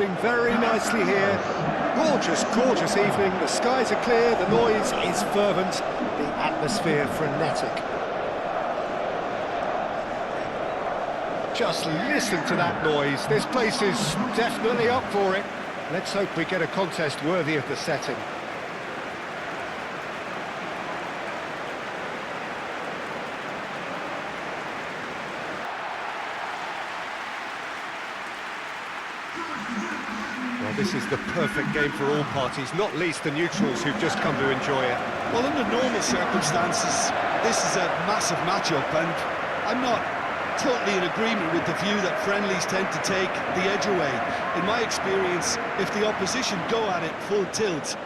unfolding very nicely here. Gorgeous, gorgeous evening. The skies are clear, the noise is fervent, the atmosphere frenetic. Just listen to that noise. This place is definitely up for it. Let's hope we get a contest worthy of the setting. Well, this is the perfect game for all parties, not least the neutrals who've just come to enjoy it. Well, under normal circumstances, this is a massive match-up, and I'm not totally in agreement with the view that friendlies tend to take the edge away. In my experience, if the opposition go at it full tilt,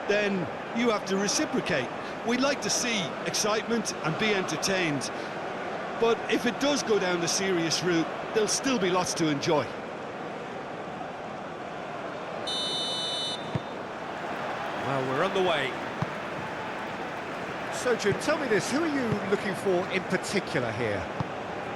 then you have to reciprocate. We'd like to see excitement and be entertained, but if it does go down the serious route, there'll still be lots to enjoy. Well, we're on the way. So, Jim, tell me this, who are you looking for in particular here?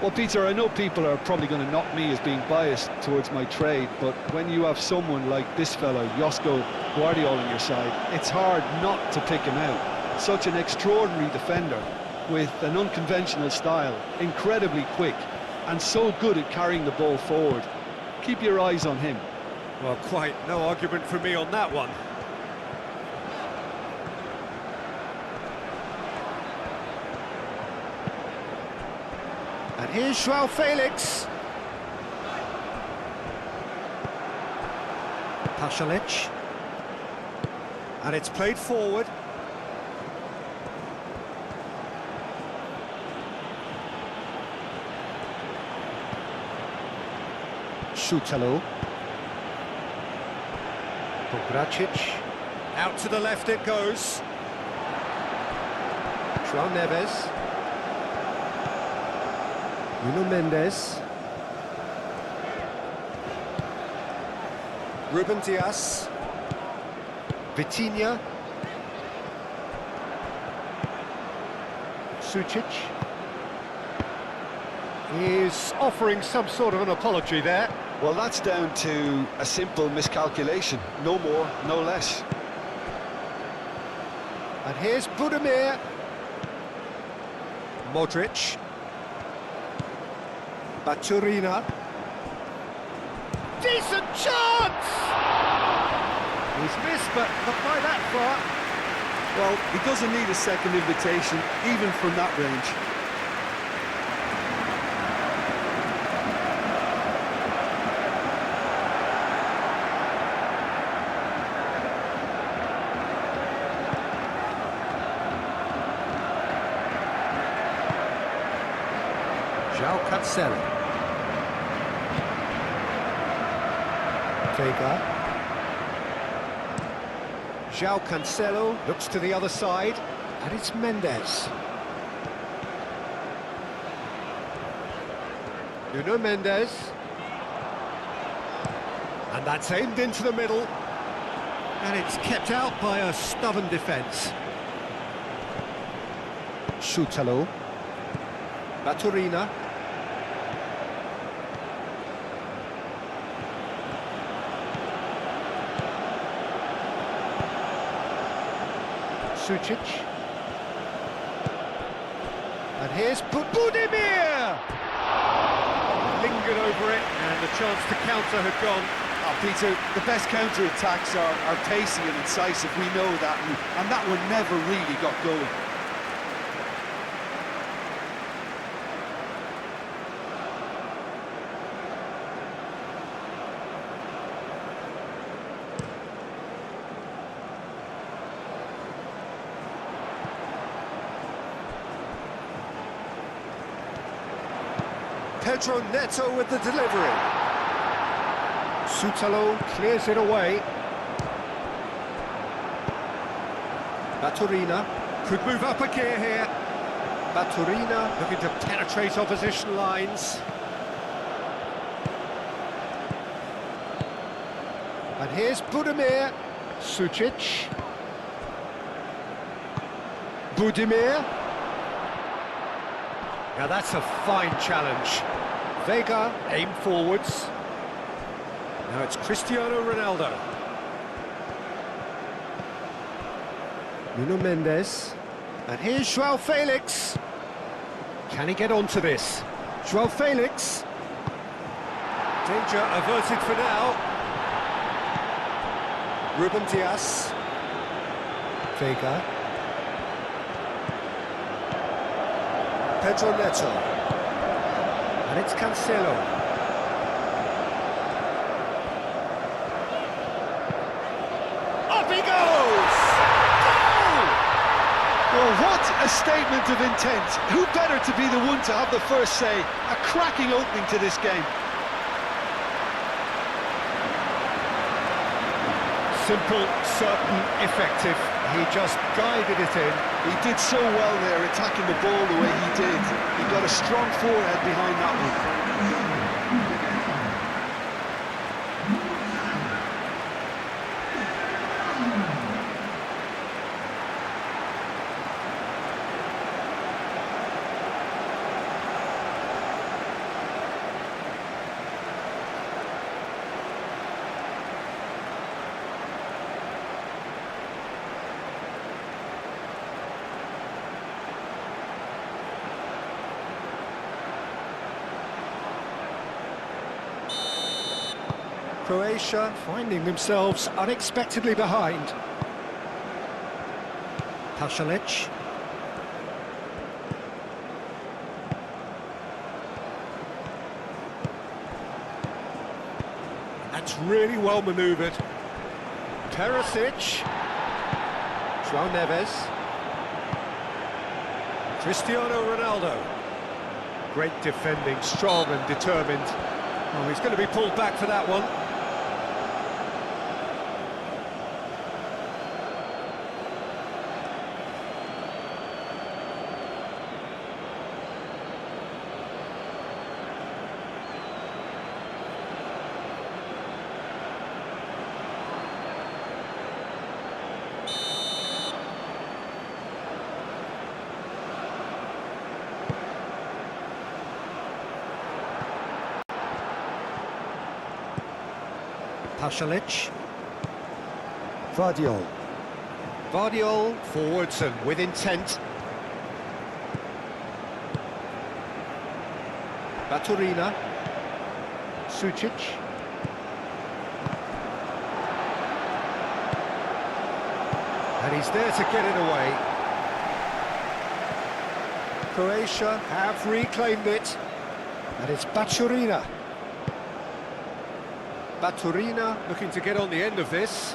Well, Peter, I know people are probably going to knock me as being biased towards my trade, but when you have someone like this fellow, Josko Guardiola, on your side, it's hard not to pick him out. Such an extraordinary defender with an unconventional style, incredibly quick, and so good at carrying the ball forward. Keep your eyes on him. Well, quite no argument from me on that one. And here's Joao Felix. Pasalic. And it's played forward. Šutalo. Pogracic. Out to the left it goes. Joao Neves. Nuno Mendes. Ruben Dias. Vitinha. Sucic. He's offering some sort of an apology there. Well, that's down to a simple miscalculation. No more, no less. And here's Budimir. Modric. Baturina. Decent chance! He's missed, but not by that far. Well, he doesn't need a second invitation, even from that range. João Cancelo. Vega. João Cancelo looks to the other side, and it's Mendes. Nuno Mendes. And that's aimed into the middle. And it's kept out by a stubborn defence. Šutalo. Baturina. Sucic. And here's Budimir! Lingered over it, and the chance to counter had gone. Oh, Peter, the best counter-attacks are pacey and incisive, we know that, and that one never really got going. Pedro Neto with the delivery. Šutalo clears it away. Baturina could move up a gear here. Baturina looking to penetrate opposition lines. And here's Budimir. Sucic. Budimir. Now that's a fine challenge. Vega aimed forwards. Now it's Cristiano Ronaldo. Nuno Mendes. And here's João Felix. Can he get onto this? João Felix. Danger averted for now. Ruben Dias. Vega. Pedro Neto. And it's Cancelo. Up he goes! Goal! Well, what a statement of intent. Who better to be the one to have the first say? A cracking opening to this game. Simple, certain, effective. He just guided it in. He did so well there, attacking the ball the way he did. He got a strong forehead behind that one. Croatia finding themselves unexpectedly behind. Pasalic. That's really well manoeuvred. Perisic. João Neves. Cristiano Ronaldo. Great defending, strong and determined. Oh, he's going to be pulled back for that one. Pasalic. Vardiol. Vardiol forwards and with intent. Baturina. Sucic. And he's there to get it away. Croatia have reclaimed it. And it's Baturina. Baturina looking to get on the end of this.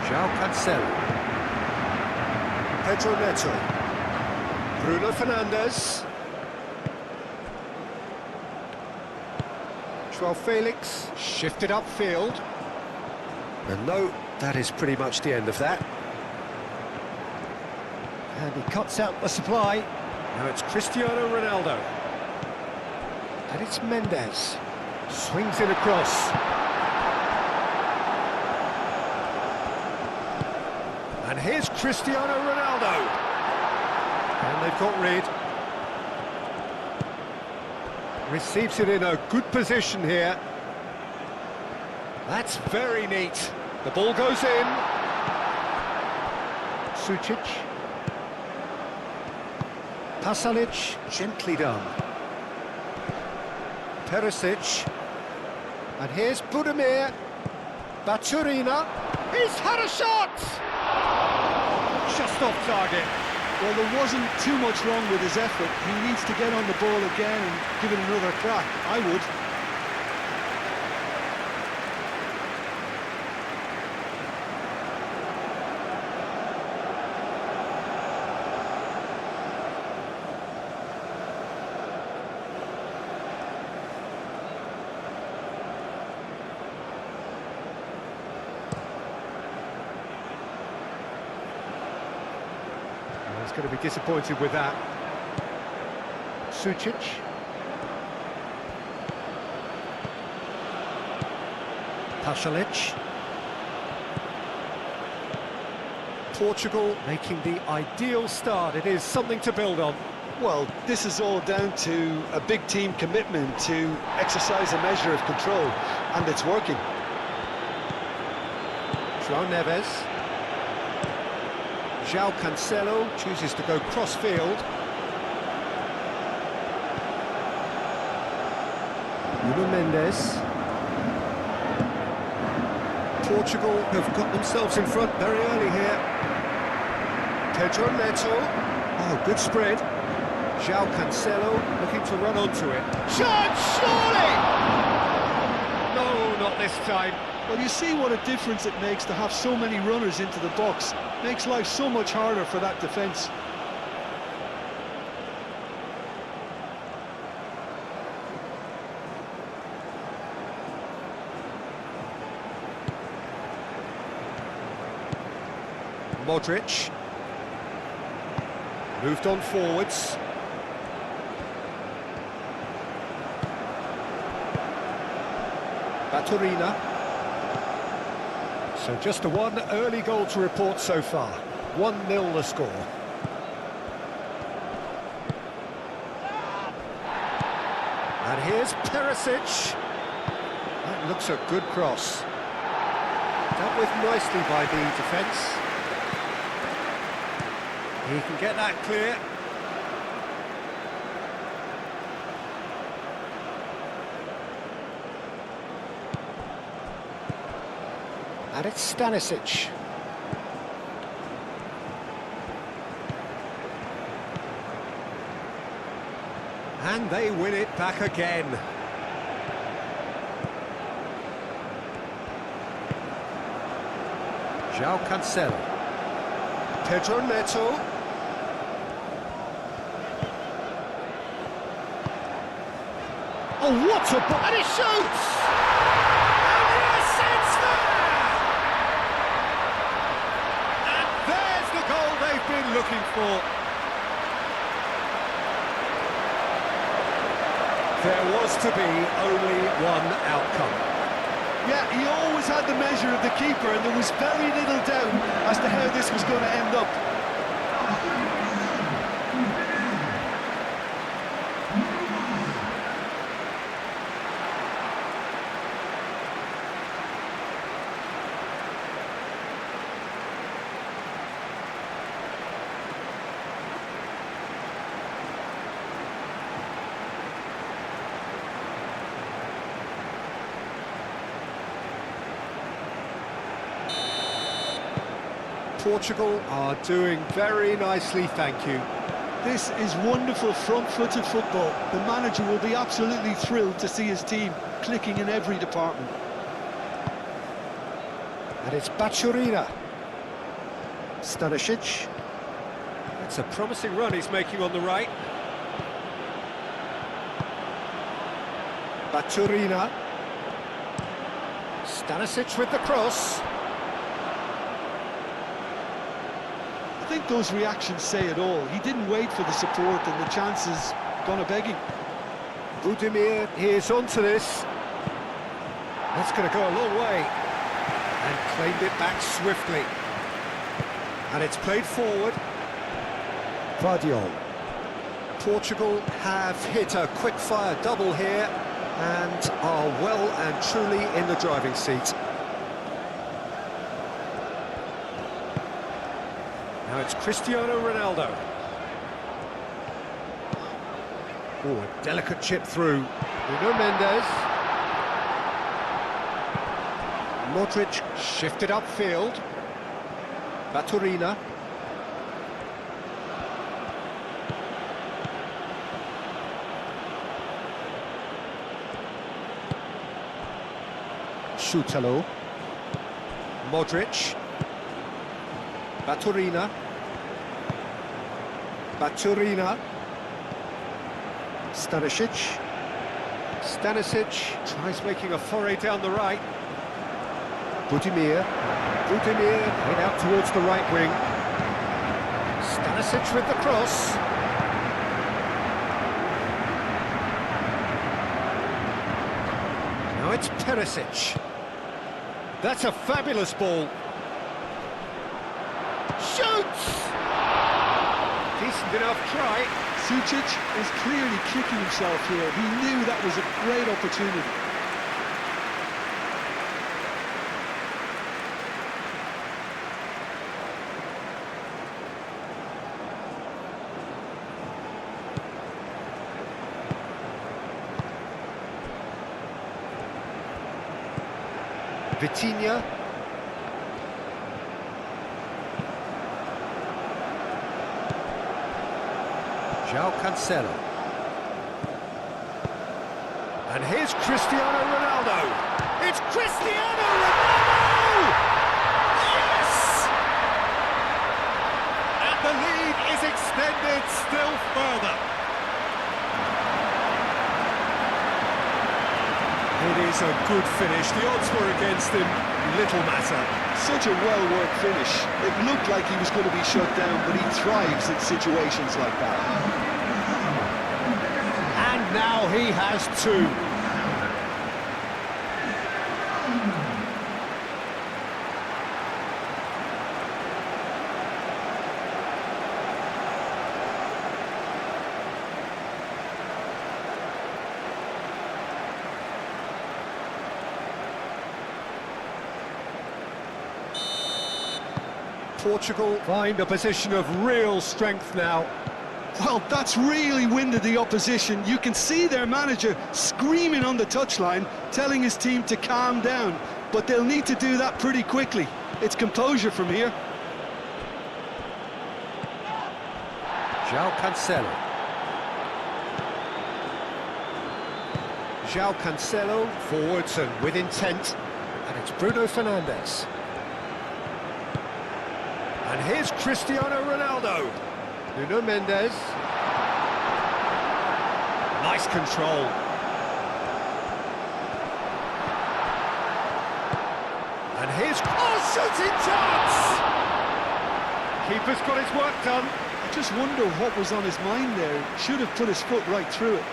João Cancelo. Pedro Neto. Bruno Fernandes. João Felix shifted upfield. And no, that is pretty much the end of that. And he cuts out the supply. Now it's Cristiano Ronaldo. And it's Mendes. Swings it across. And here's Cristiano Ronaldo. And they've got rid. Receives it in a good position here. That's very neat. The ball goes in. Sucic. Pasalic, gently done. Perisic. And here's Budimir. Baturina. He's had a shot! Just off target. Well, there wasn't too much wrong with his effort. He needs to get on the ball again and give it another crack. I would. He's going to be disappointed with that. Sucic. Pasalic. Portugal making the ideal start. It is something to build on. Well, this is all down to a big team commitment to exercise a measure of control, and it's working. João Neves. João Cancelo chooses to go cross-field. Nuno Mendes. Portugal have got themselves in front very early here. Pedro Neto. Oh, good spread. João Cancelo looking to run onto it. Shot, surely! No, not this time. Well, you see what a difference it makes to have so many runners into the box. Makes life so much harder for that defence. Modric. Moved on forwards. Baturina. So just a one early goal to report so far. 1-0 the score. And here's Perisic. That looks a good cross. Dealt with nicely by the defence. He can get that clear. And it's Stanisic. And they win it back again. João Cancelo. Pedro Neto. Oh, what a ball! And he shoots! And yes, it's there! And there's the goal they've been looking for. There was to be only one outcome. Yeah, he always had the measure of the keeper, and there was very little doubt as to how this was going to end up. Portugal are doing very nicely, thank you. This is wonderful front-footed football. The manager will be absolutely thrilled to see his team clicking in every department. And it's Baturina. Stanisic. It's a promising run he's making on the right. Baturina. Stanisic with the cross. I think those reactions say it all. He didn't wait for the support, and the chances gonna begging. Budimir is onto this. That's going to go a long way. And claimed it back swiftly. And it's played forward. Vardiol. Portugal have hit a quick-fire double here and are well and truly in the driving seat. Now it's Cristiano Ronaldo. Oh, a delicate chip through. Nuno Mendes. Modric shifted upfield. Baturina. Shutalo. Modric. Baturina. Baturina. Stanisic. Stanisic tries making a foray down the right. Budimir. Budimir head out towards the right wing. Stanisic with the cross. Now it's Perisic. That's a fabulous ball. shoots! Decent enough try. Sučić is clearly kicking himself here. He knew that was a great opportunity. Vitinha. João Cancelo. And here's Cristiano Ronaldo. It's Cristiano Ronaldo! Yes! And the lead is extended still further. It is a good finish. The odds were against him. Little matter. Such a well-worked finish. It looked like he was going to be shut down, but he thrives in situations like that. And now he has two. Portugal find a position of real strength now. Well, that's really winded the opposition. You can see their manager screaming on the touchline, telling his team to calm down. But they'll need to do that pretty quickly. It's composure from here. João Cancelo. João Cancelo, forwards and with intent. And it's Bruno Fernandes. And here's Cristiano Ronaldo. Nuno Mendes. Nice control. And here's... Oh, shooting chance! Keeper's got his work done. I just wonder what was on his mind there. Should have put his foot right through it.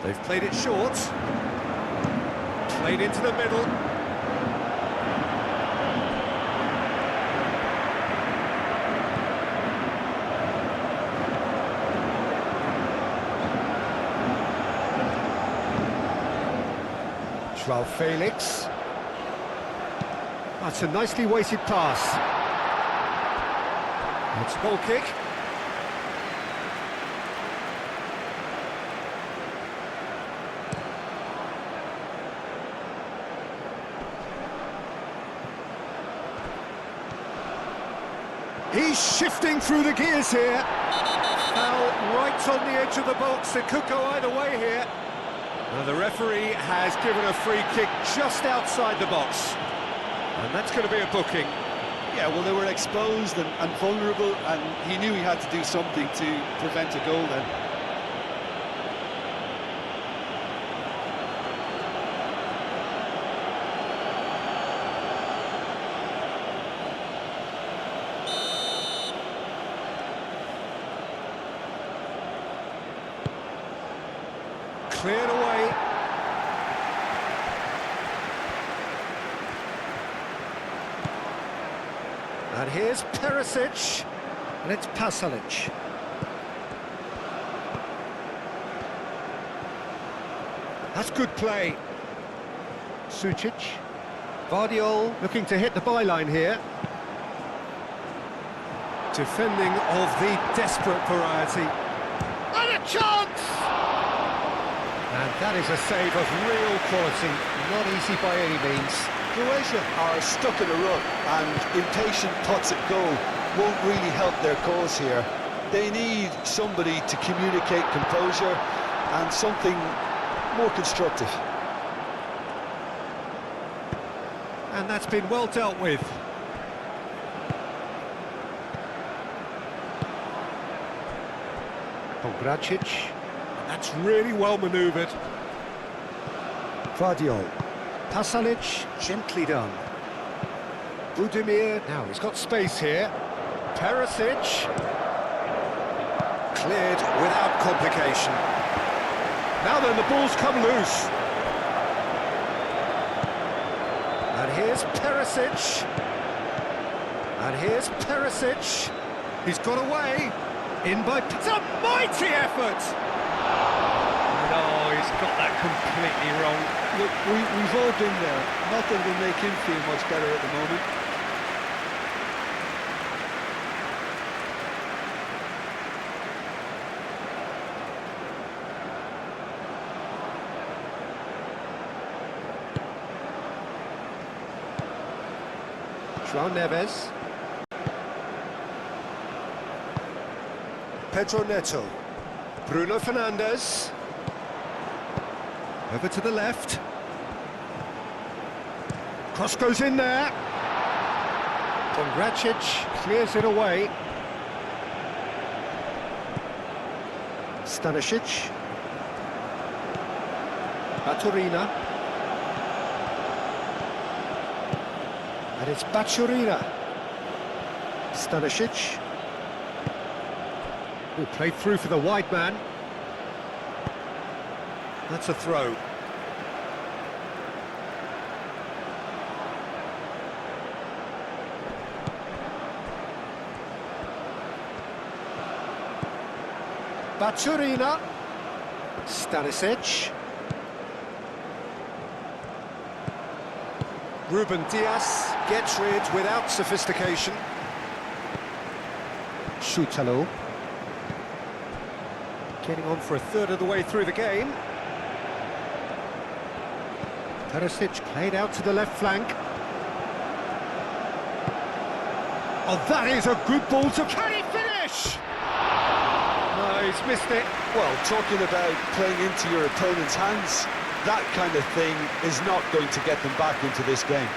They've played it short. Played into the middle. João Felix. That's a nicely weighted pass. It's a goal kick. He's shifting through the gears here. Foul right on the edge of the box. It could go either way here. Now the referee has given a free kick just outside the box. And that's going to be a booking. Yeah, well, they were exposed and vulnerable, and he knew he had to do something to prevent a goal then. Cleared away. And here's Perisic. And it's Pasalic. That's good play. Sučić. Vardiol looking to hit the byline here. Defending of the desperate variety. And a chance! And that is a save of real quality, not easy by any means. Croatia are stuck in a rut, and impatient putts at goal won't really help their cause here. They need somebody to communicate composure and something more constructive. And that's been well dealt with. Gracic. That's really well manoeuvred. Vardiol. Pasalic, gently done. Budimir, now he's got space here. Perisic. Cleared without complication. Now then, the ball's come loose. And here's Perisic. And here's Perisic. He's got away. In by... It's a mighty effort! No, he's got that completely wrong. Look, we've all been there. Nothing will make him feel much better at the moment. João Neves. Pedro Neto. Bruno Fernandes. Over to the left. Cross goes in there. Pongracic clears it away. Stanisic. Baturina. And it's Baturina. Stanisic. Who played through for the wide man. That's a throw. Baturina. Stanisic. Ruben Dias gets rid without sophistication. Schutalo. Getting on for a third of the way through the game. Perisic played out to the left flank. Oh, that is a good ball to... Can he finish? No, he's missed it. Well, talking about playing into your opponent's hands, that kind of thing is not going to get them back into this game.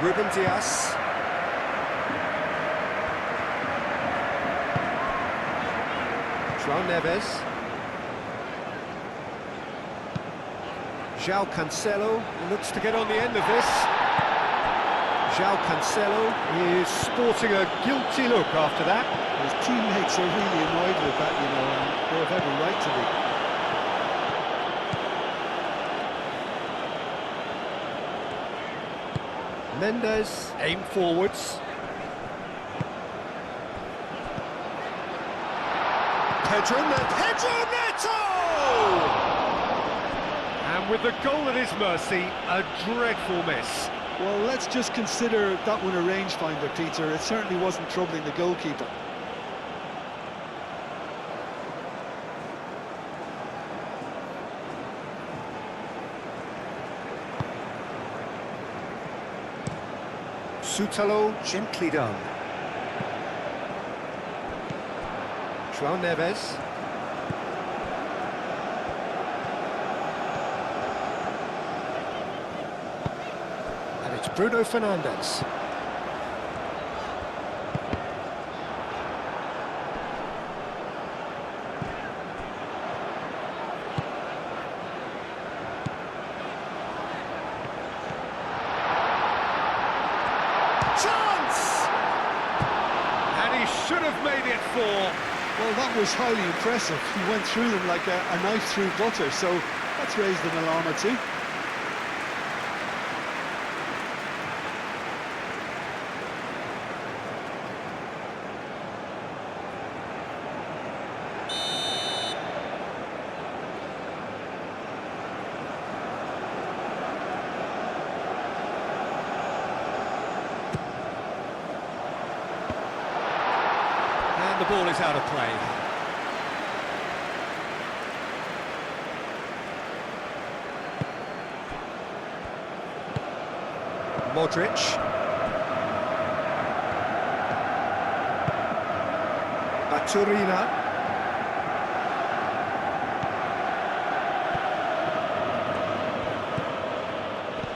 Ruben Dias. João Neves. João Cancelo looks to get on the end of this. João Cancelo is sporting a guilty look after that. His teammates are really annoyed with that, you know, and they have every right to be. Mendes, aim forwards. Pedro Neto! And with the goal at his mercy, a dreadful miss. Well, let's just consider that one a rangefinder, Peter. It certainly wasn't troubling the goalkeeper. Schutalo, gently done. João Neves. And it's Bruno Fernandes. Chance! And he should have made it 4. Well, that was highly impressive. He went through them like a knife through butter, so that's raised an alarm or two. The ball is out of play. Modric. Baturina.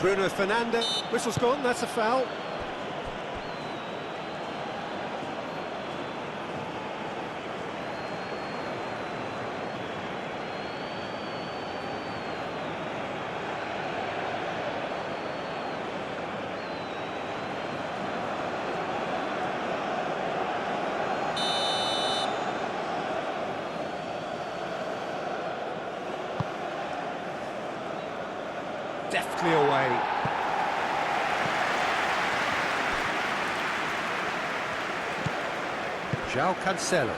Bruno Fernandes. Whistle's gone, that's a foul. Deftly away. João Cancelo.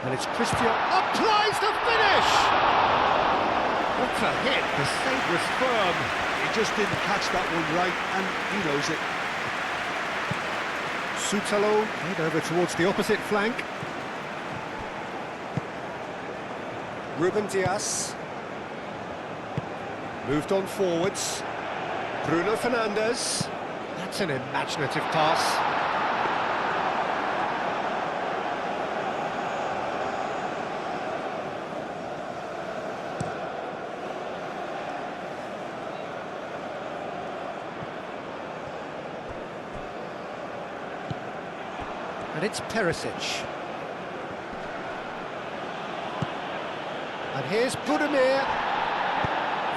And it's Christian. Applies the finish! What a hit! The save was firm. He just didn't catch that one right, and he knows it. Sutalo head over towards the opposite flank. Ruben Dias. Moved on forwards. Bruno Fernandes. That's an imaginative pass. And it's Perisic. And here's Budimir.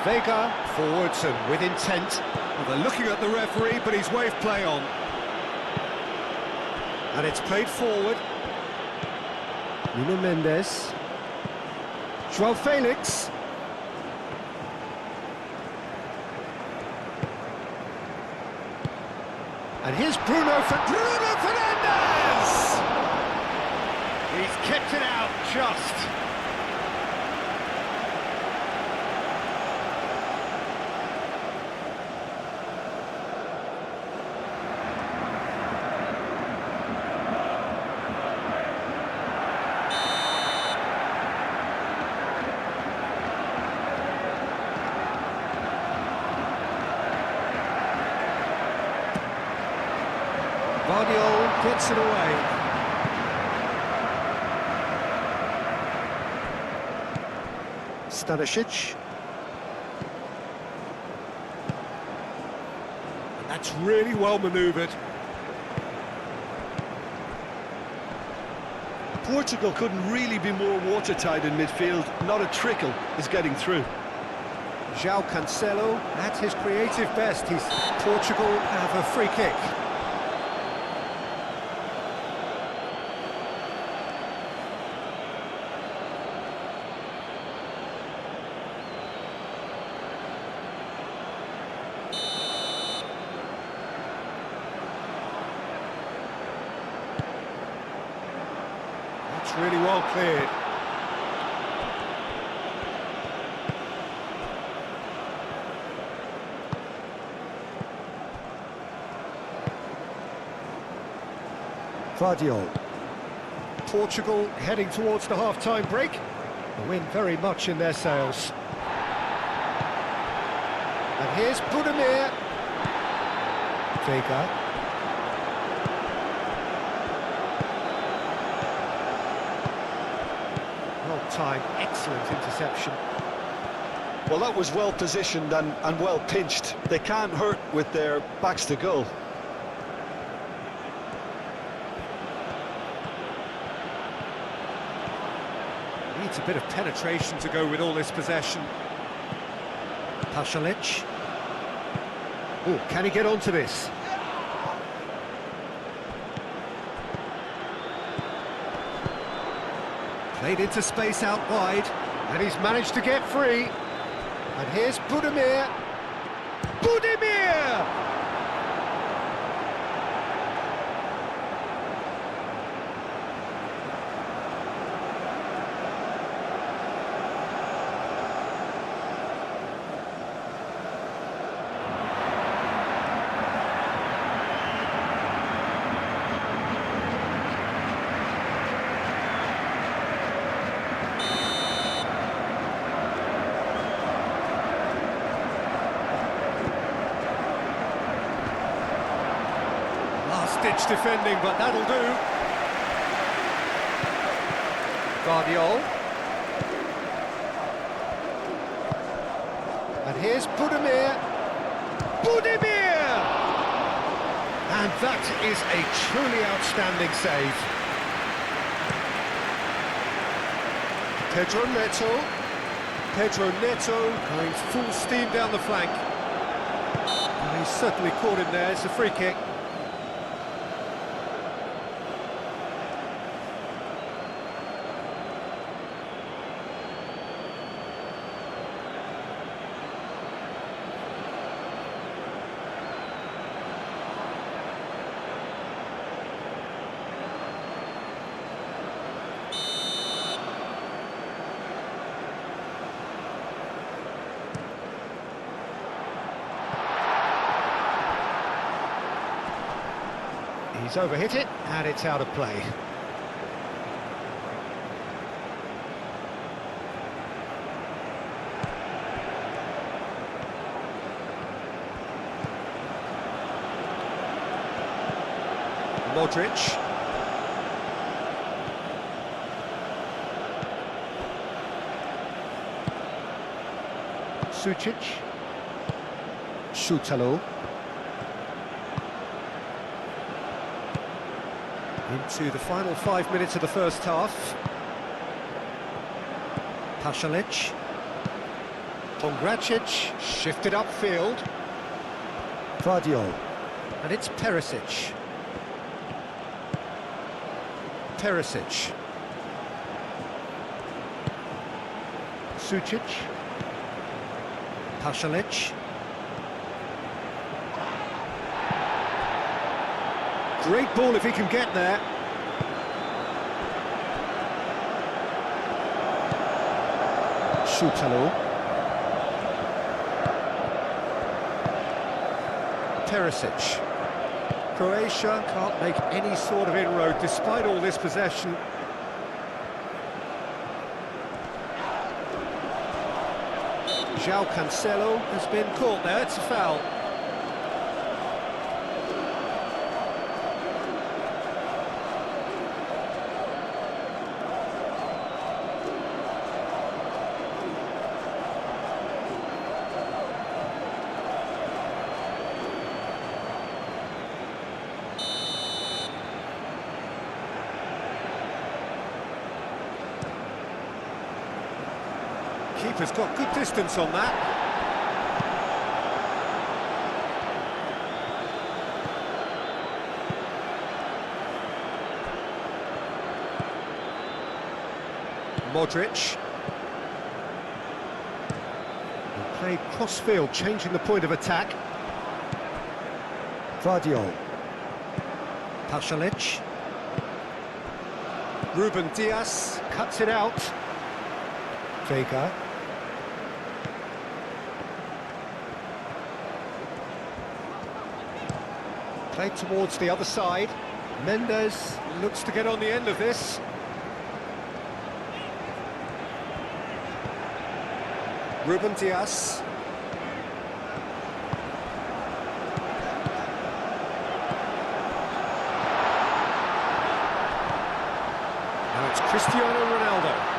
Vega forwards and with intent. Well, they're looking at the referee, but he's waved play on. And it's played forward. Nuno Mendes. João Felix. And here's Bruno Fernandes! He's kept it out just. Guardiola gets it away. Stanisic. And that's really well manoeuvred. Portugal couldn't really be more watertight in midfield. Not a trickle is getting through. João Cancelo at his creative best. Portugal have a free kick. That's really well cleared. Guardiola. Portugal heading towards the half-time break. The wind very much in their sails. And here's Budimir. Vega. Well timed, excellent interception. Well, that was well positioned and well pinched. They can't hurt with their backs to goal. Needs a bit of penetration to go with all this possession. Pasalic. Oh, can he get onto this? Played into space out wide, and he's managed to get free. And here's Budimir. Budimir! Last-ditch defending, but that'll do. Guardiola. Here's Budimir. Budimir! And that is a truly outstanding save. Pedro Neto. Pedro Neto going full steam down the flank. And he's certainly caught him there. It's a free kick. He's overhit it, and it's out of play. Modric. Sucic. Šutalo. Into the final 5 minutes of the first half. Pasalic. Pongracic shifted upfield. Vardiol. And it's Perisic. Perisic. Sucic. Pasalic. Great ball if he can get there. Šutalo. Perisic. Croatia can't make any sort of inroad despite all this possession. João Cancelo has been caught there, it's a foul. Keeper's got good distance on that. Modric. He played cross-field, changing the point of attack. Vardiol. Pasalic. Ruben Dias cuts it out. Vega. Played towards the other side. Mendes looks to get on the end of this. Ruben Dias. Now it's Cristiano Ronaldo.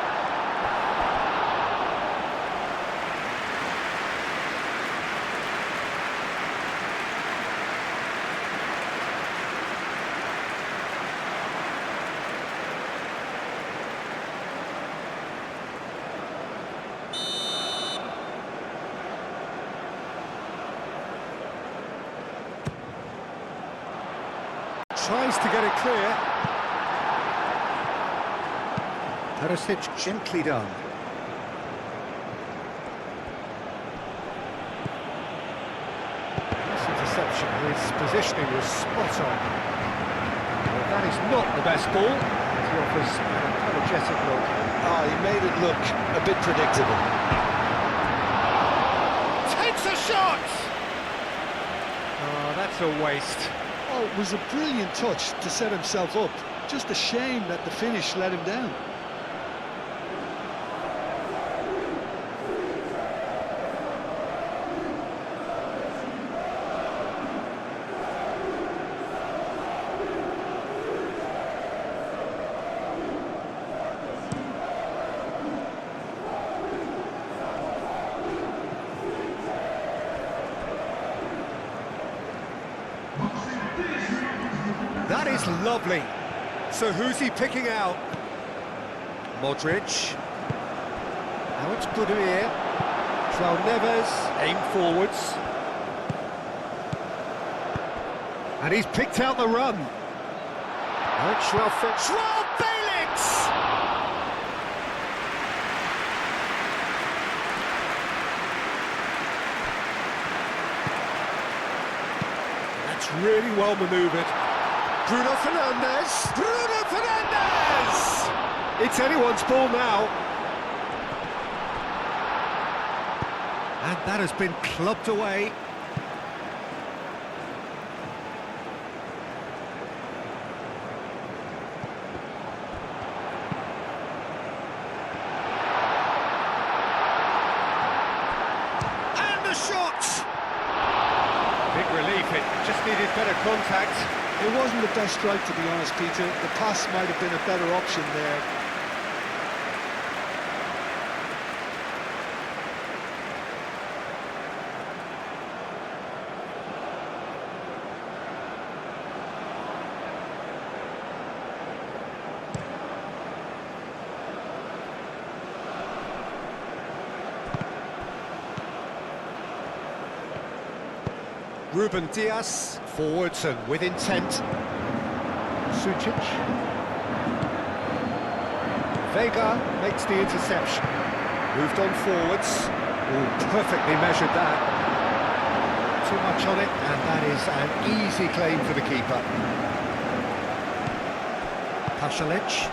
Tries to get it clear. Perisic gently done. This interception, his positioning was spot on. Well, that is not the best ball. He offers an apologetic look. Oh, he made it look a bit predictable. Takes a shot! Oh, that's a waste. Oh, it was a brilliant touch to set himself up. Just a shame that the finish let him down. That is lovely. So who's he picking out? Modric. Now it's Budimir. João Neves, aim forwards. And he's picked out the run. Now it's João Felix! That's really well manoeuvred. Bruno Fernandes! It's anyone's ball now. And that has been clubbed away. And the shot! Big relief, it just needed better contact. It wasn't the best strike, to be honest, Peter. The pass might have been a better option there. Ruben Dias, forwards and with intent. Sucic. Vega makes the interception. Moved on forwards. Ooh, perfectly measured that. Too much on it, and that is an easy claim for the keeper. Pasalic.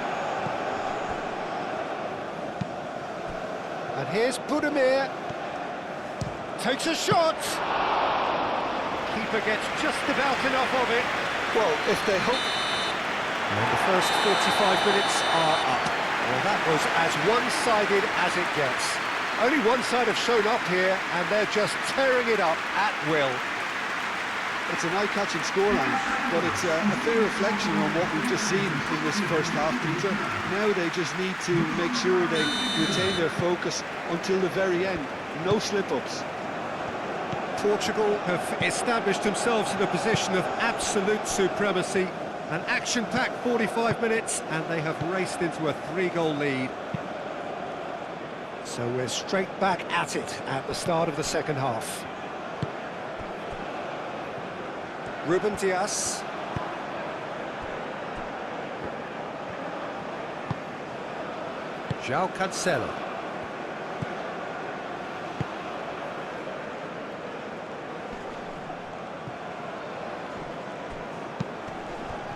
And here's Budimir. Takes a shot. Keeper gets just about enough of it. Well, if they hope... And the first 45 minutes are up. Well, that was as one-sided as it gets. Only one side have shown up here, and they're just tearing it up at will. It's an eye-catching scoreline, but it's a fair reflection on what we've just seen in this first half, Peter. Now they just need to make sure they retain their focus until the very end. No slip-ups. Portugal have established themselves in a position of absolute supremacy. An action-packed 45 minutes, and they have raced into a 3-goal lead. So we're straight back at it at the start of the second half. Ruben Dias. João Cancelo.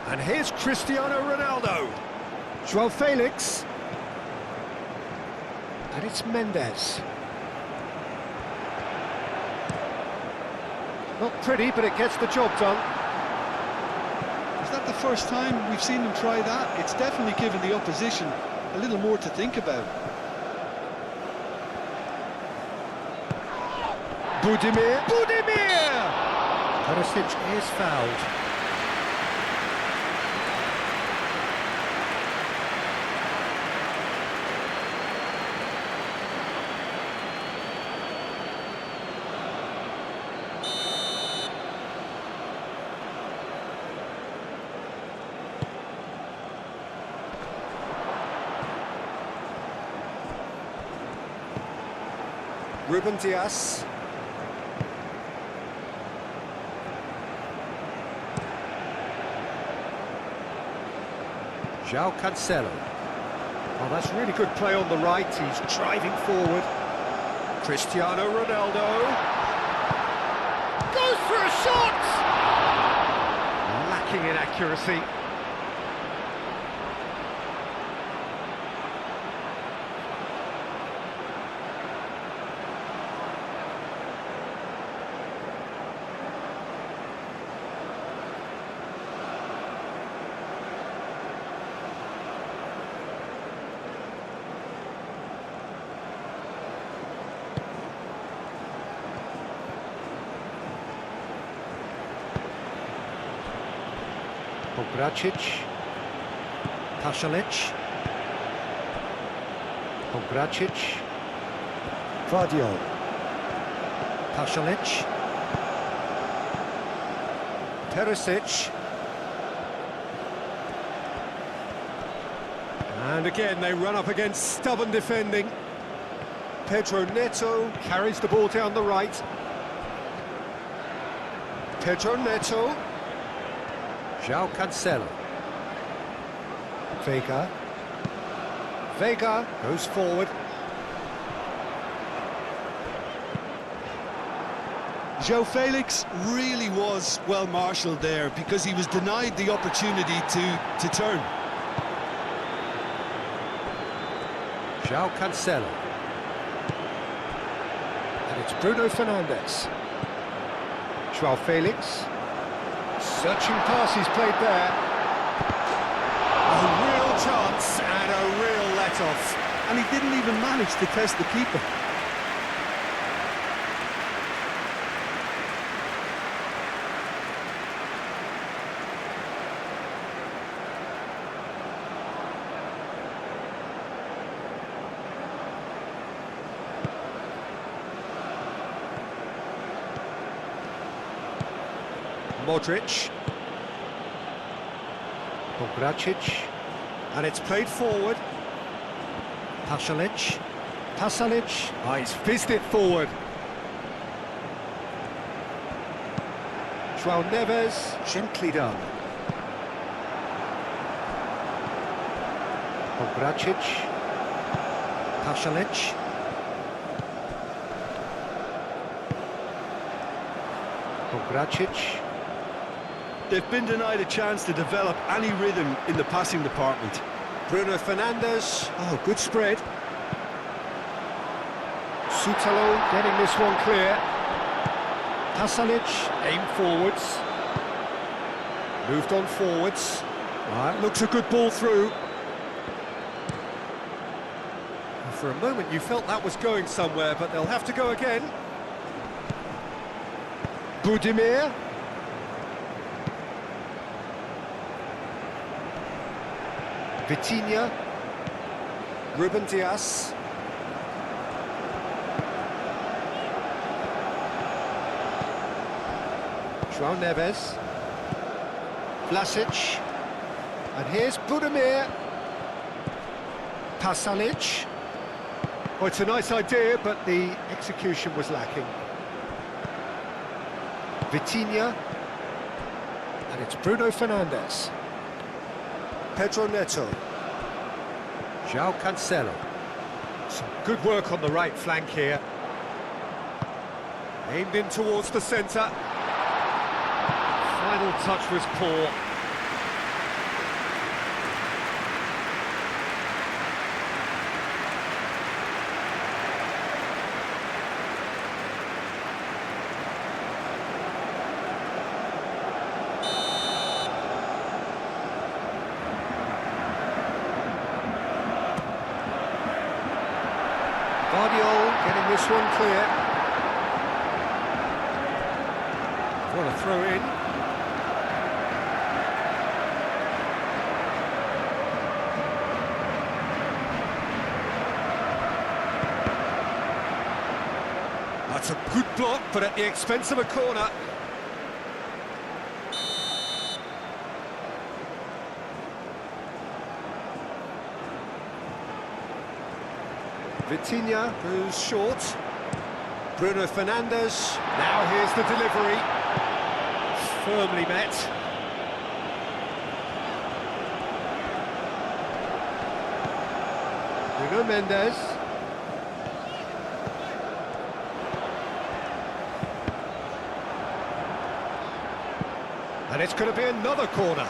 And here's Cristiano Ronaldo. João Felix. And it's Mendes. Not pretty, but it gets the job done. Is that the first time we've seen them try that? It's definitely given the opposition a little more to think about. Budimir! Perisic is fouled. Ruben Dias. João Cancelo. Oh, that's really good play on the right. He's driving forward. Cristiano Ronaldo. Goes for a shot! Lacking in accuracy. Pogracic, Pasalic, Pogracic, Vardiol, Pasalic, Perisic, And again, they run up against stubborn defending. Pedro Neto carries the ball down the right. Pedro Neto. João Cancelo. Vega. Vega goes forward. João Felix really was well marshalled there because he was denied the opportunity to turn. João Cancelo. And it's Bruno Fernandes. João Felix. Searching pass he's played there. A real chance and a real let-off. And he didn't even manage to test the keeper. Modric. Pogracic. And it's played forward. Pasalic. Pasalic. Oh, he's fizzed it forward. João Neves. Gently done. Pogracic. Pasalic. Pogracic. They've been denied a chance to develop any rhythm in the passing department. Bruno Fernandes. Oh, good spread. Sutalo getting this one clear. Pasalic, aim forwards. Moved on forwards. Right, looks a good ball through. And for a moment you felt that was going somewhere, but they'll have to go again. Budimir. Vitinha. Ruben Dias. João Neves. Vlasic. And here's Budimir. Pasalic. Well, it's a nice idea, but the execution was lacking. Vitinha. And it's Bruno Fernandes. Pedro Neto. João Cancelo. Some good work on the right flank here. Aimed in towards the centre. Final touch was poor. Getting this one clear. What a throw in. That's a good block, but at the expense of a corner. Vitinha goes short. Bruno Fernandes. Now here's the delivery. Firmly met. Bruno Mendes. And it's going to be another corner.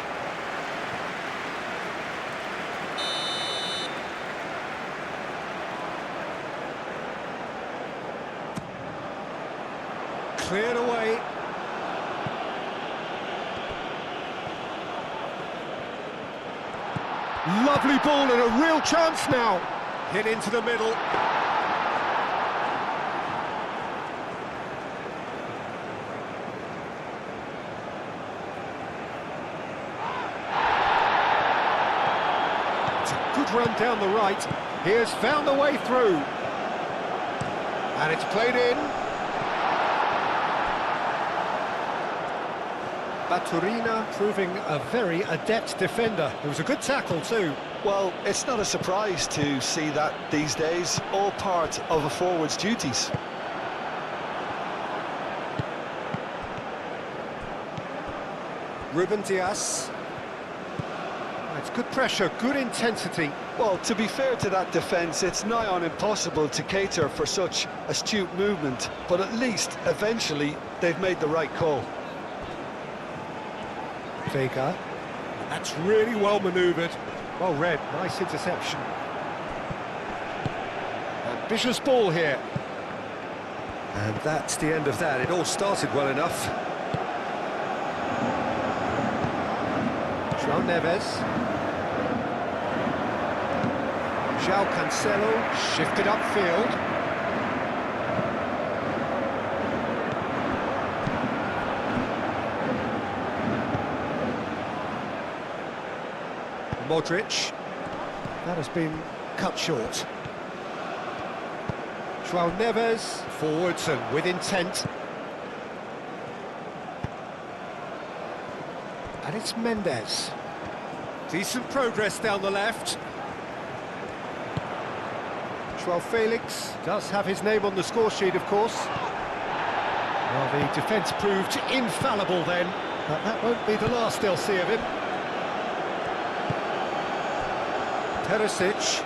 Cleared away. Lovely ball and a real chance now. Hit into the middle. It's a good run down the right. He has found the way through. And it's played in. Baturina proving a very adept defender. It was a good tackle too. Well, it's not a surprise to see that these days, all part of a forward's duties. Ruben Dias. It's good pressure, good intensity. Well, to be fair to that defence, it's nigh on impossible to cater for such astute movement, but at least, eventually, they've made the right call. Vega. That's really well manoeuvred. Well read, nice interception. Ambitious ball here. And that's the end of that. It all started well enough. João Neves. João Cancelo shifted upfield. Modric. That has been cut short. João Neves, forwards and with intent. And it's Mendes. Decent progress down the left. João Felix does have his name on the score sheet, of course. Well, the defence proved infallible then, but that won't be the last they'll see of him. Perisic.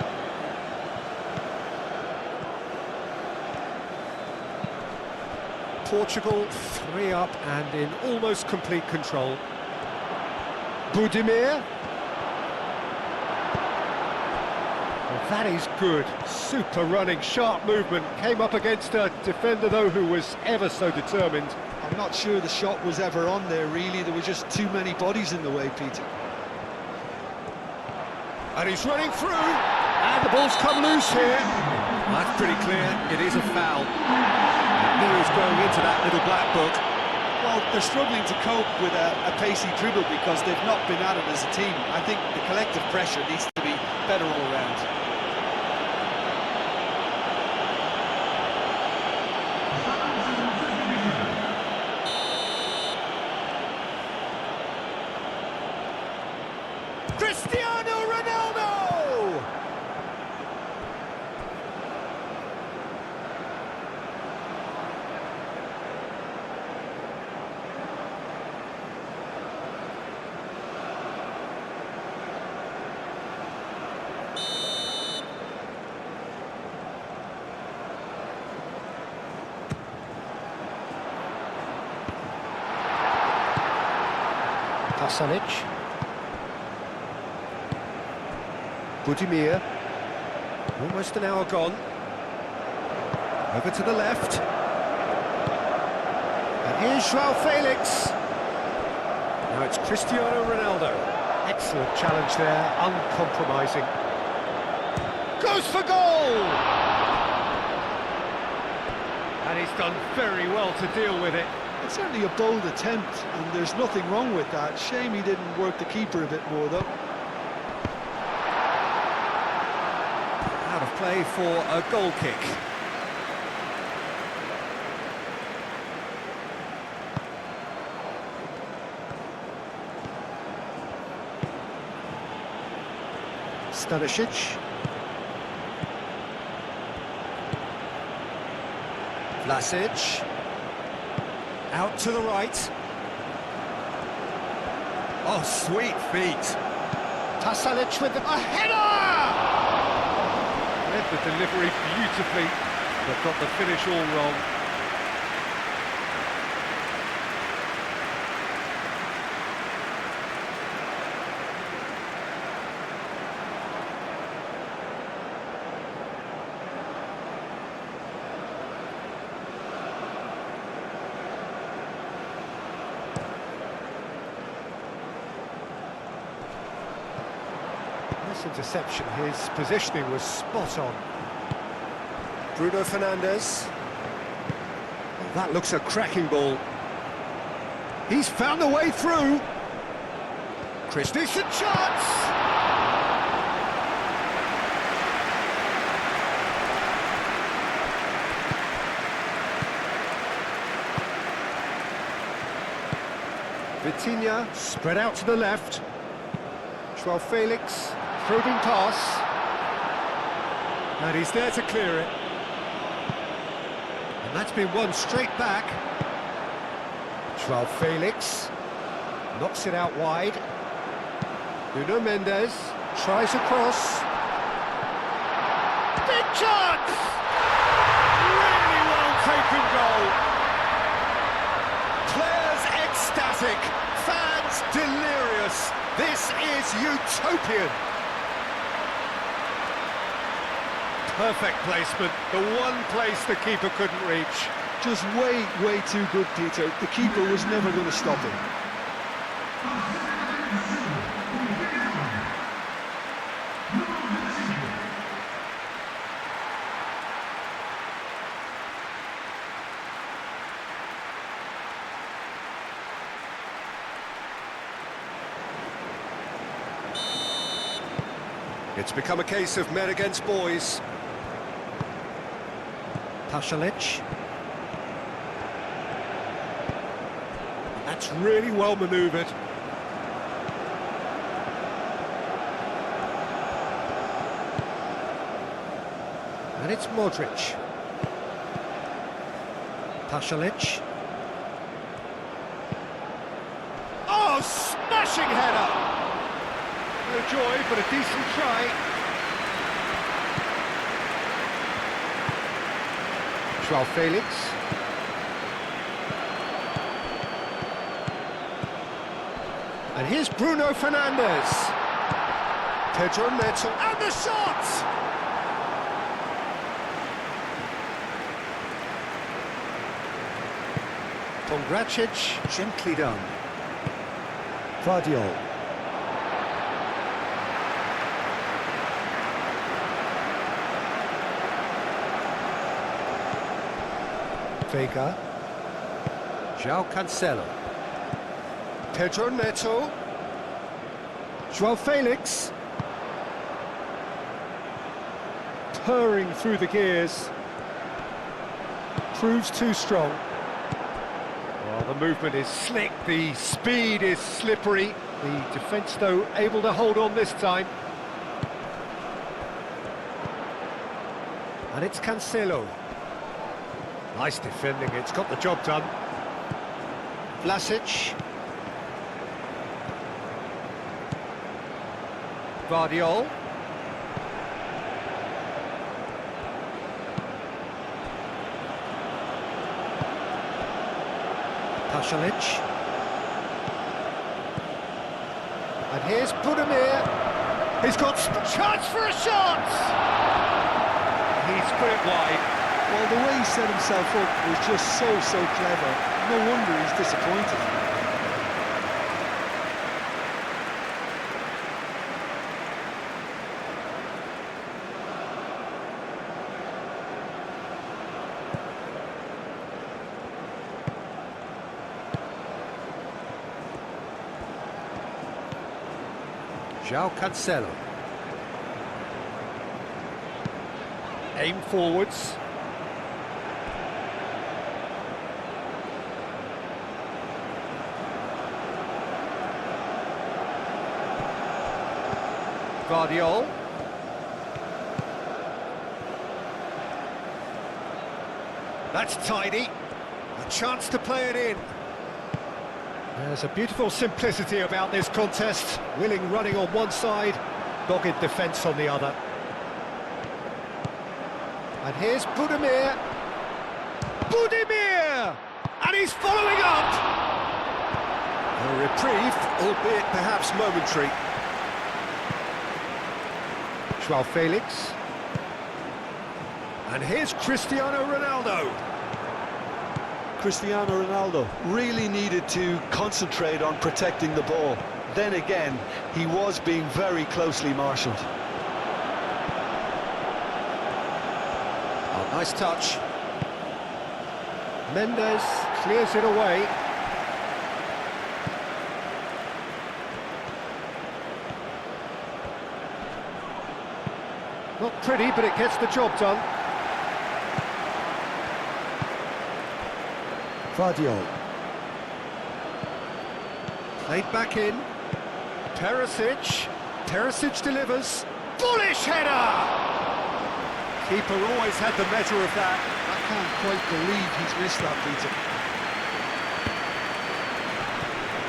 Portugal 3 up and in almost complete control. Budimir. Well, that is good. Super running, sharp movement. Came up against a defender, though, who was ever so determined. I'm not sure the shot was ever on there, really. There were just too many bodies in the way, Peter. And he's running through, and the ball's come loose here. That's pretty clear, it is a foul. He's going into that little black book. Well, they're struggling to cope with a pacey dribble because they've not been at it as a team. I think the collective pressure needs to be better all round. Cristiano Ronaldo! Pasalic. Budimir, almost an hour gone. Over to the left. And here's João Felix. Now it's Cristiano Ronaldo. Excellent challenge there, uncompromising. Goes for goal! And he's done very well to deal with it. It's certainly a bold attempt, and there's nothing wrong with that. Shame he didn't work the keeper a bit more, though. Out of play for a goal kick. Stanisic. Vlasic. Out to the right. Oh, sweet feet. Pasalic with a header! Read the delivery beautifully, but got the finish all wrong. This interception, his positioning was spot on. Bruno Fernandes. Oh, that looks a cracking ball. He's found a way through. Chris, decent chance! Vitinha spread out to the left. Joao Felix, probing pass. And he's there to clear it. And that's been won straight back. Joao Felix knocks it out wide. Nuno Mendes tries a cross. Big chance! Really well taken goal. Players ecstatic, fans delirious. This is utopian. Perfect placement, the one place the keeper couldn't reach. Just way too good, Peter. The keeper was never going to stop him. It's become a case of men against boys. Pasalic. That's really well manoeuvred. And it's Modric. Pasalic. Oh, smashing header! No joy, but a decent try. Joao Felix. And here's Bruno Fernandes. Pedro Neto, and the shot! Pongracic, gently done. Vardiol. Vega. João Cancelo. Pedro Neto. Joao Felix. Purring through the gears. Proves too strong. Well, the movement is slick, the speed is slippery. The defence, though, able to hold on this time. And it's Cancelo. Nice defending, it's got the job done. Vlasic. Vardiol. Pasalic. And here's Budimir. He's got chance for a shot! He's put it wide. Well, the way he set himself up was just so clever. No wonder he's disappointed. João Cancelo. Aim forwards. Vardiol. That's tidy. A chance to play it in. There's a beautiful simplicity about this contest. Willing running on one side, dogged defence on the other. And here's Budimir. Budimir! And he's following up! A reprieve, albeit perhaps momentary. Joao Felix. And here's Cristiano Ronaldo. Cristiano Ronaldo really needed to concentrate on protecting the ball. Then again, he was being very closely marshalled. Oh, nice touch. Mendes clears it away. Not pretty, but it gets the job done. Vardiol. Played back in. Perisic. Perisic delivers. Bullish header! Keeper always had the measure of that. I can't quite believe he's missed that, Peter.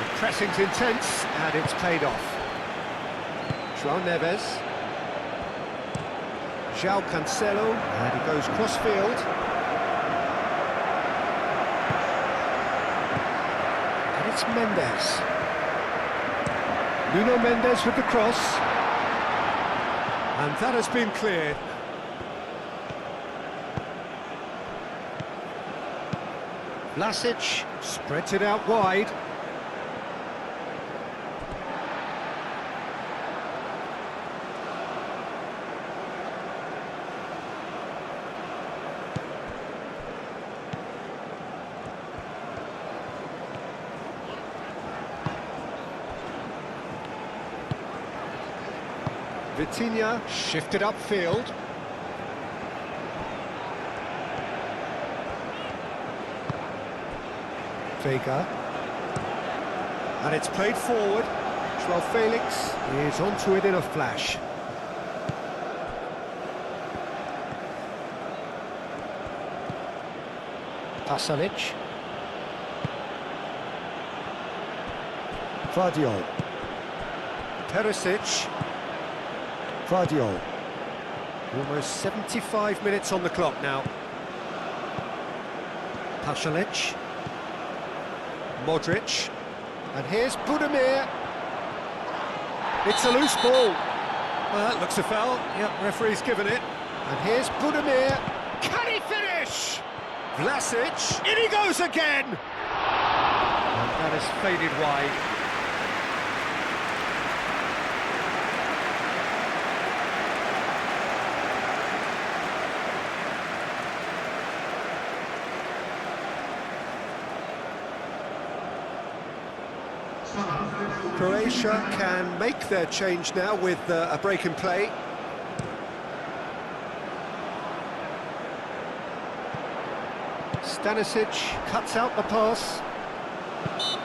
The pressing's intense, and it's paid off. João Neves. João Cancelo, and he goes cross-field. And it's Mendes. Nuno Mendes with the cross. And that has been cleared. Vlasic spreads it out wide. Vitinha shifted upfield. Vega. And it's played forward. João Felix is onto it in a flash. Pasalic. Vardiol. Perisic. Vardiol. Almost 75 minutes on the clock now. Pasalic. Modric. And here's Budimir. It's a loose ball. Well, that looks a foul. Yep, referee's given it. And here's Budimir. Can he finish? Vlasic. In he goes again. And that has faded wide. Croatia can make their change now with a break in play. Stanisic cuts out the pass.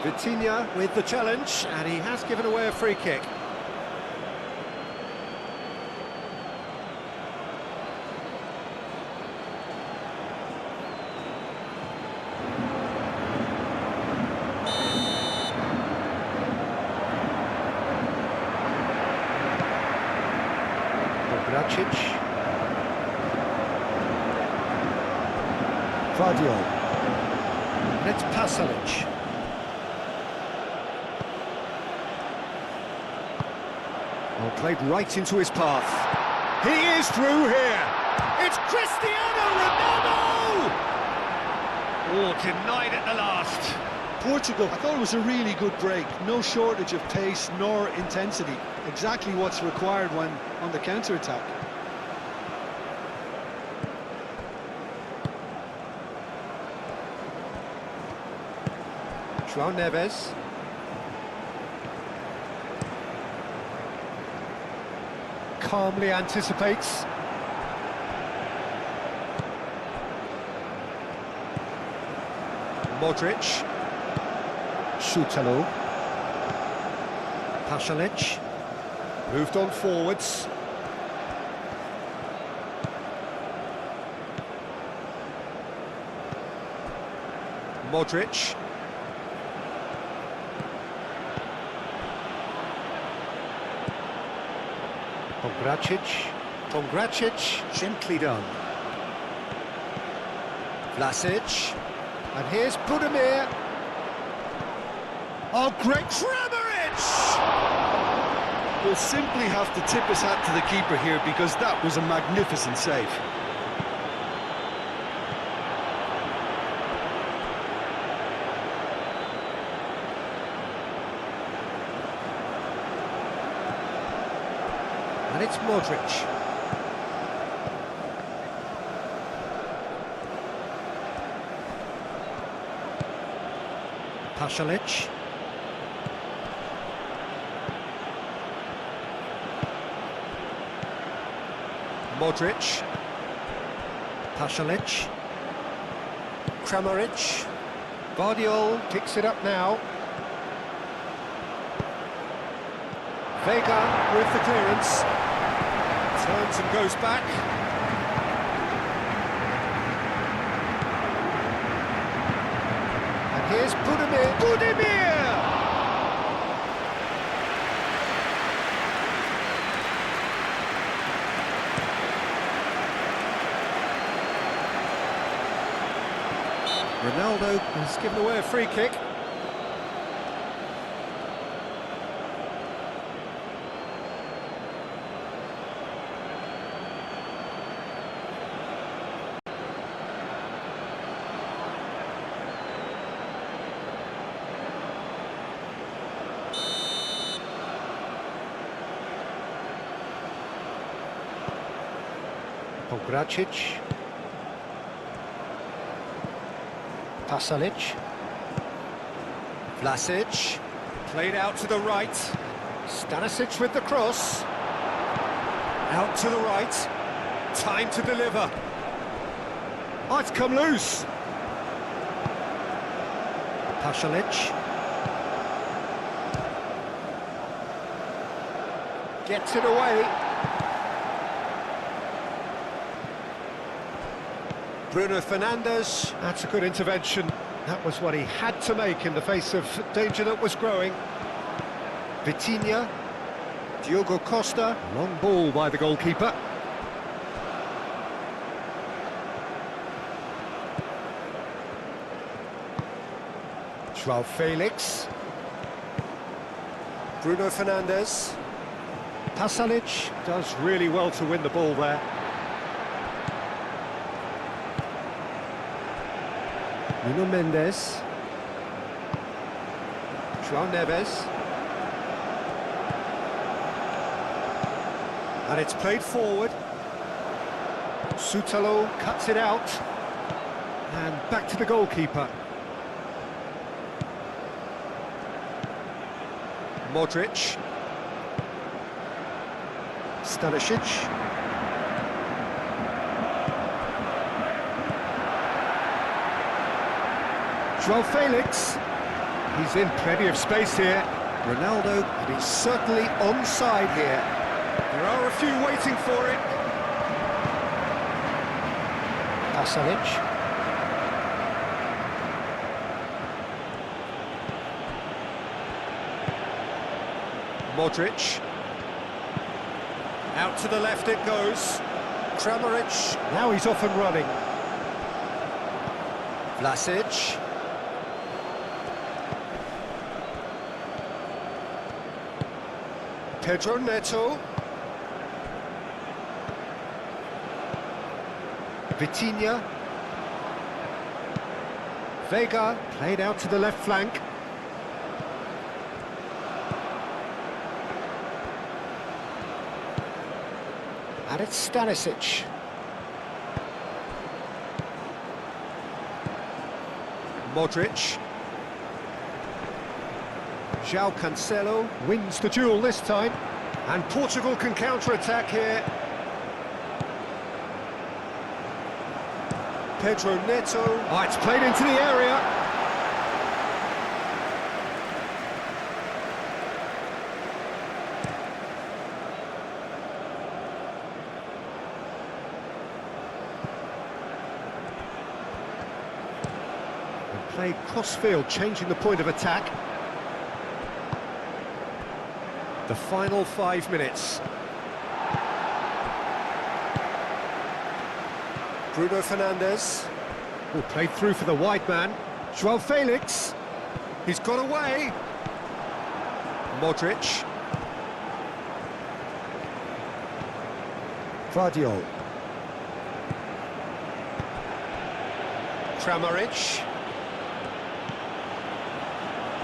Vitinha with the challenge, and he has given away a free kick. Gracic. Vardiol. And it's Pasalic. Well, played right into his path. He is through here. It's Cristiano Ronaldo! Oh, denied at the last. Portugal, I thought it was a really good break. No shortage of pace nor intensity. Exactly what's required when on the counter-attack. João Neves. Calmly anticipates. Modric. Šutalo. Pasalic. Moved on forwards. Modric. Gracic, gently done. Vlasic. And here's Budimir. Oh, great Kramaric! We'll simply have to tip his hat to the keeper here because that was a magnificent save. And it's Modric. Pasalic. Modric. Pasalic. Kramaric. Vardiol picks it up now. Vega with the clearance. Turns and goes back. And here's Budimir. Budimir! Ronaldo has given away a free kick. Pogracic. Pasalic. Vlasic. Played out to the right. Stanisic with the cross. Out to the right. Time to deliver. Oh, it's come loose. Pasalic. Gets it away. Bruno Fernandes, that's a good intervention. That was what he had to make in the face of danger that was growing. Vitinha, Diogo Costa, long ball by the goalkeeper. João Felix. Bruno Fernandes. Pasalic does really well to win the ball there. Nuno Mendes. João Neves. And it's played forward. Sutalo cuts it out. And back to the goalkeeper. Modric. Stanisic. João Felix, he's in plenty of space here. Ronaldo, and he's certainly onside here. There are a few waiting for it. Pasalic. Modric. Out to the left it goes. Kramaric, now he's off and running. Vlasic. Pedro Neto. Vitinha. Vega, played out to the left flank. And it's Stanisic. Modric. João Cancelo wins the duel this time, and Portugal can counter-attack here. Pedro Neto. Oh, it's played into the area. And played cross-field, changing the point of attack. The final 5 minutes. Bruno Fernandes. Oh, played through for the wide man. João Felix. He's got away. Modric. Vardiol. Kramaric.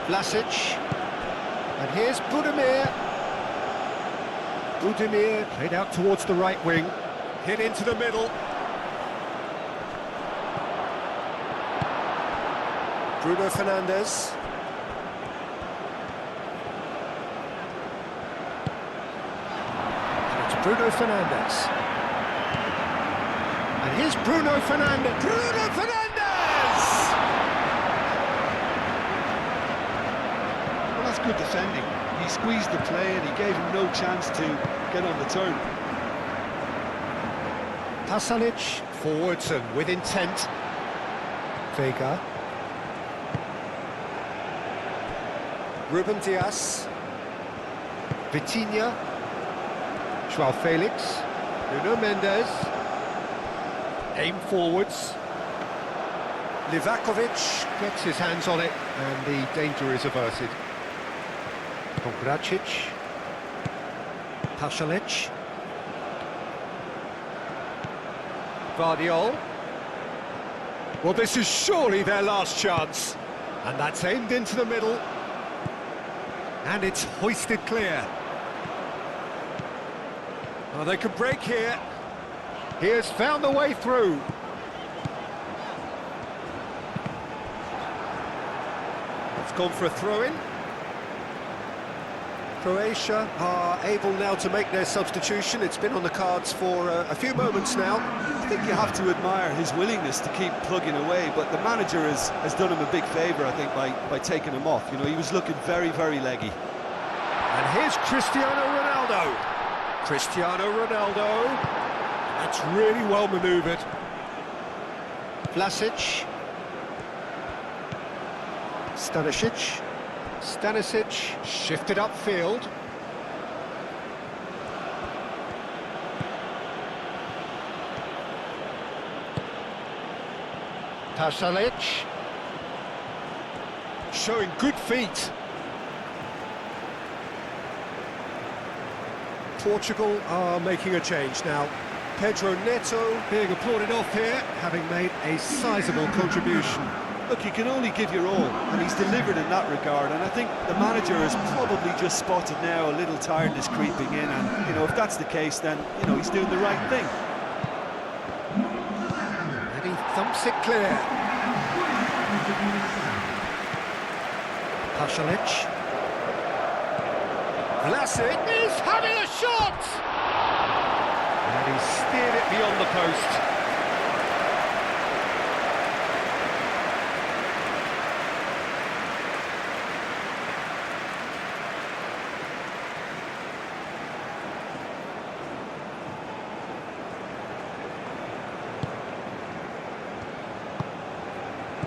Vlasic. And here's Budimir. Budimir played out towards the right wing. Hit into the middle. Bruno Fernandes. And it's Bruno Fernandes. And here's Bruno Fernandes. Bruno Fernandes! Well, that's good defending. He squeezed the play and he gave him no chance to get on the turn. Pasalic forwards and with intent. Vega. Ruben Diaz. Vitinha. Joao Felix. Nuno Mendes. Aim forwards. Livakovic gets his hands on it and the danger is averted. Pongracic. Pasalic. Vardiol. Well, this is surely their last chance. And that's aimed into the middle. And it's hoisted clear. Well, they could break here. He has found the way through. It's gone for a throw-in. Croatia are able now to make their substitution. It's been on the cards for a few moments now. I think you have to admire his willingness to keep plugging away, but the manager has done him a big favour, I think, by taking him off. You know, he was looking very, very leggy. And here's Cristiano Ronaldo. Cristiano Ronaldo. That's really well manoeuvred. Vlasic. Stanisic. Stanisic shifted upfield. Pasalic. Showing good feet. Portugal are making a change now. Pedro Neto being applauded off here, having made a sizable contribution. Look, you can only give your all, and he's delivered in that regard, and I think the manager has probably just spotted now a little tiredness creeping in, and, you know, if that's the case, then, you know, he's doing the right thing. And he thumps it clear. Pasalic. Vlasic is having a shot! And he steered it beyond the post.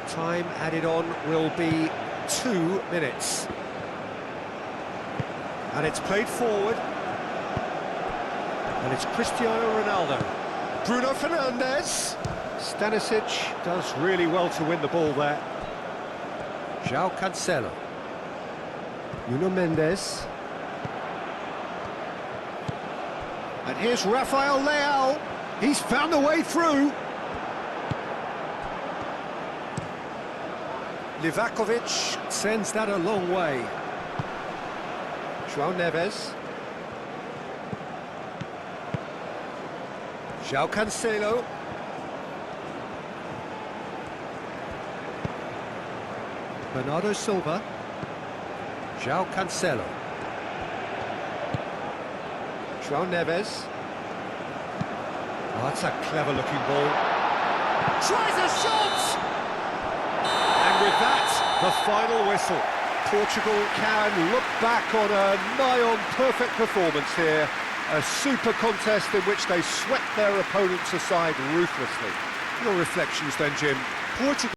Time added on will be 2 minutes. And it's played forward. And it's Cristiano Ronaldo. Bruno Fernandes. Stanisic does really well to win the ball there. João Cancelo. Nuno Mendes. And here's Rafael Leao. He's found a way through. Livakovic sends that a long way. João Neves. João Cancelo. Bernardo Silva. João Cancelo. João Neves. Oh, that's a clever-looking ball. Tries a shot! And with that, the final whistle. Portugal can look back on a nigh-on perfect performance here. A super contest in which they swept their opponents aside ruthlessly. Your reflections then, Jim? Portugal